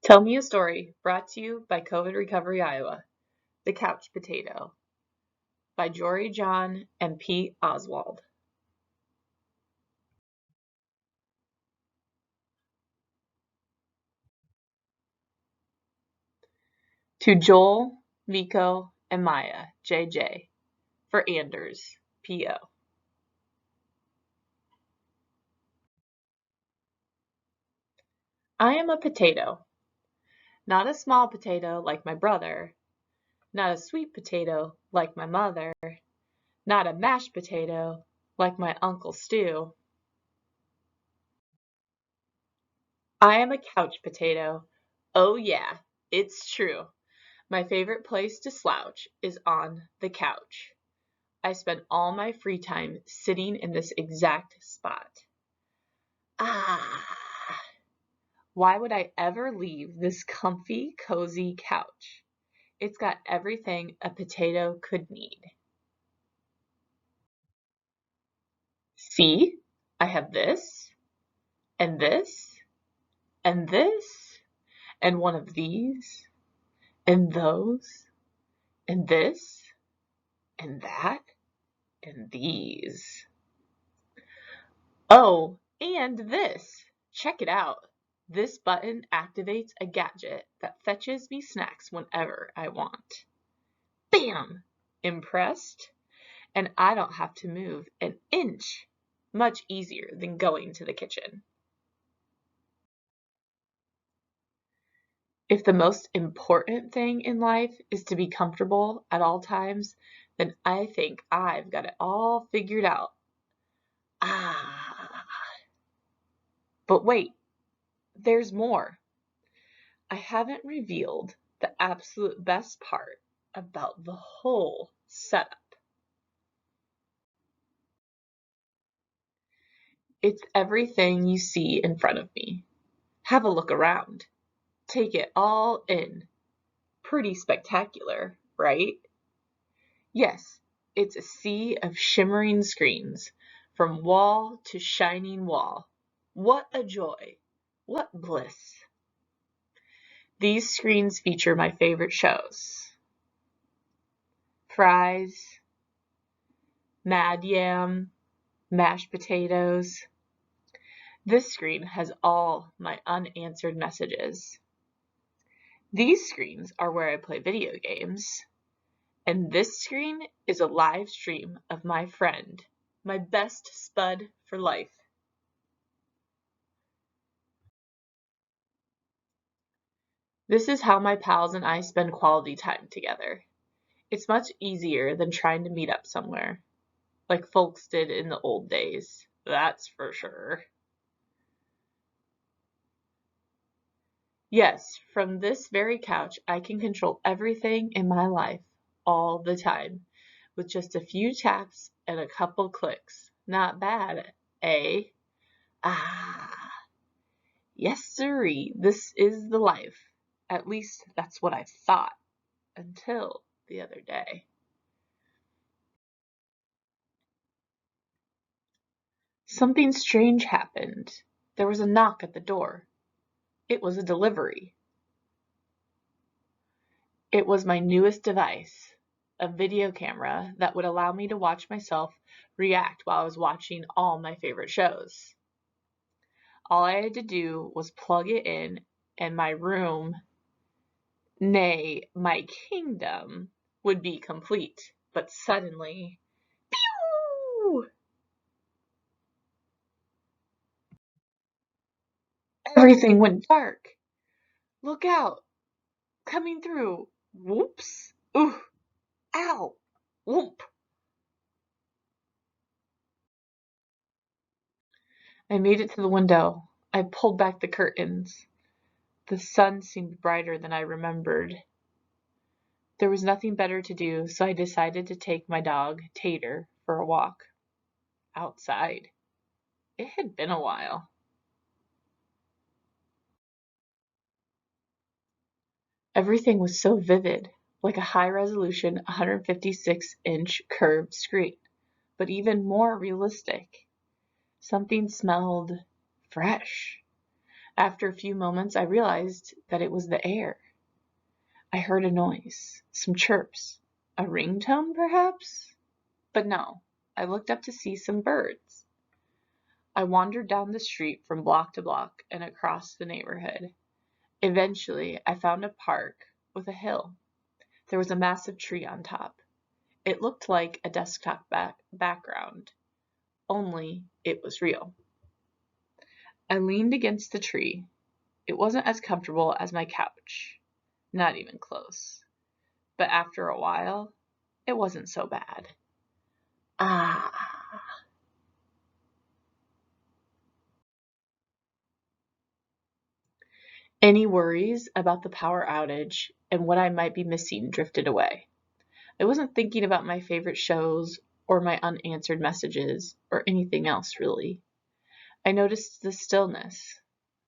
Tell Me a Story, brought to you by COVID Recovery Iowa. The Couch Potato by Jory John and Pete Oswald. To Joel, Miko, and Maya, JJ. For Anders, PO. I am a potato. Not a small potato like my brother. Not a sweet potato like my mother. Not a mashed potato like my Uncle Stu. I am a couch potato. Oh yeah, it's true. My favorite place to slouch is on the couch. I spend all my free time sitting in this exact spot. Ah, why would I ever leave this comfy, cozy couch? It's got everything a potato could need. See, I have this, and this, and this, and one of these, and those, and this, and that, and these. Oh, and this. Check it out. This button activates a gadget that fetches me snacks whenever I want. Bam! Impressed? And I don't have to move an inch. Much easier than going to the kitchen. If the most important thing in life is to be comfortable at all times, then I think I've got it all figured out. Ah. But wait, there's more. I haven't revealed the absolute best part about the whole setup. It's everything you see in front of me. Have a look around. Take it all in. Pretty spectacular, right? Yes, it's a sea of shimmering screens, from wall to shining wall. What a joy! What bliss! These screens feature my favorite shows. Fries, Mad Yam, mashed potatoes. This screen has all my unanswered messages. These screens are where I play video games. And this screen is a live stream of my friend, my best spud for life. This is how my pals and I spend quality time together. It's much easier than trying to meet up somewhere, like folks did in the old days, that's for sure. Yes, from this very couch I can control everything in my life, all the time, with just a few taps and a couple clicks. Not bad, eh? Ah, yes sirree, this is the life. At least that's what I thought, until the other day. Something strange happened. There was a knock at the door. It was a delivery. It was my newest device, a video camera that would allow me to watch myself react while I was watching all my favorite shows. All I had to do was plug it in, and my room, nay, my kingdom, would be complete. But suddenly, pew! Everything went dark. Look out! Coming through. Whoops! Ooh! Ow! Whoop! I made it to the window. I pulled back the curtains. The sun seemed brighter than I remembered. There was nothing better to do, so I decided to take my dog, Tater, for a walk. Outside. It had been a while. Everything was so vivid, like a high-resolution 156-inch curved screen, but even more realistic. Something smelled fresh. After a few moments, I realized that it was the air. I heard a noise, some chirps, a ringtone perhaps? But no, I looked up to see some birds. I wandered down the street from block to block and across the neighborhood. Eventually, I found a park with a hill. There was a massive tree on top. It looked like a desktop background, only it was real. I leaned against the tree. It wasn't as comfortable as my couch, not even close. But after a while, it wasn't so bad. Ah. Any worries about the power outage and what I might be missing drifted away. I wasn't thinking about my favorite shows or my unanswered messages or anything else really. I noticed the stillness,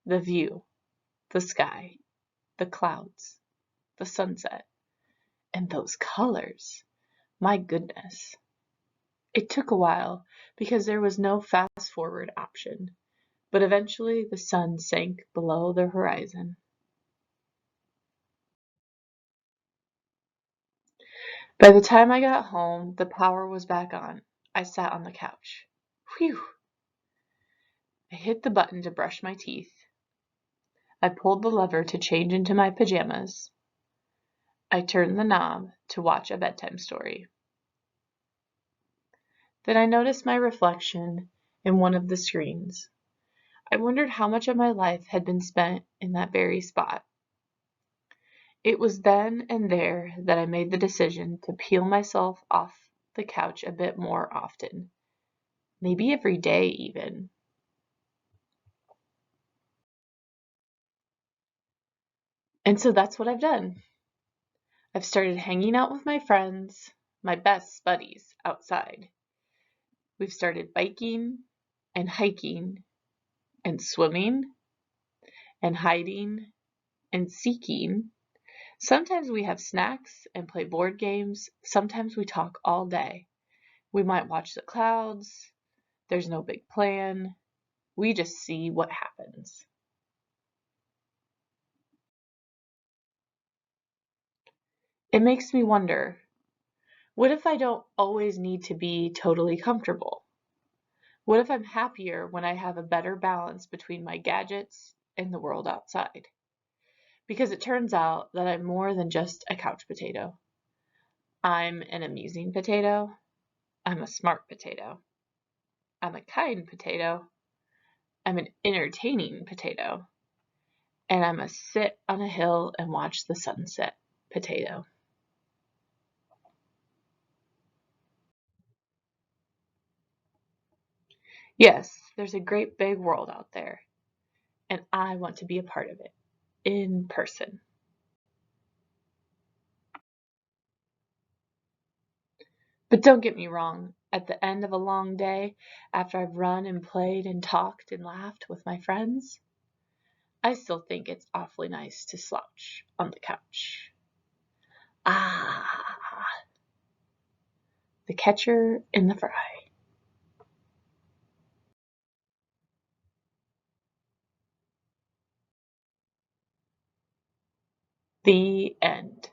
the view, the sky, the clouds, the sunset, and those colors. My goodness. It took a while because there was no fast forward option, but eventually the sun sank below the horizon. By the time I got home, the power was back on. I sat on the couch. Whew! I hit the button to brush my teeth. I pulled the lever to change into my pajamas. I turned the knob to watch a bedtime story. Then I noticed my reflection in one of the screens. I wondered how much of my life had been spent in that very spot. It was then and there that I made the decision to peel myself off the couch a bit more often, maybe every day even. And so that's what I've done. I've started hanging out with my friends, my best buddies, outside. We've started biking and hiking and swimming and hiding and seeking. Sometimes we have snacks and play board games. Sometimes we talk all day. We might watch the clouds. There's no big plan. We just see what happens. It makes me wonder, what if I don't always need to be totally comfortable? What if I'm happier when I have a better balance between my gadgets and the world outside? Because it turns out that I'm more than just a couch potato. I'm an amusing potato. I'm a smart potato. I'm a kind potato. I'm an entertaining potato. And I'm a sit on a hill and watch the sunset potato. Yes, there's a great big world out there, and I want to be a part of it in person. But don't get me wrong, at the end of a long day, after I've run and played and talked and laughed with my friends, I still think it's awfully nice to slouch on the couch. Ah, the catcher in the fry. The end.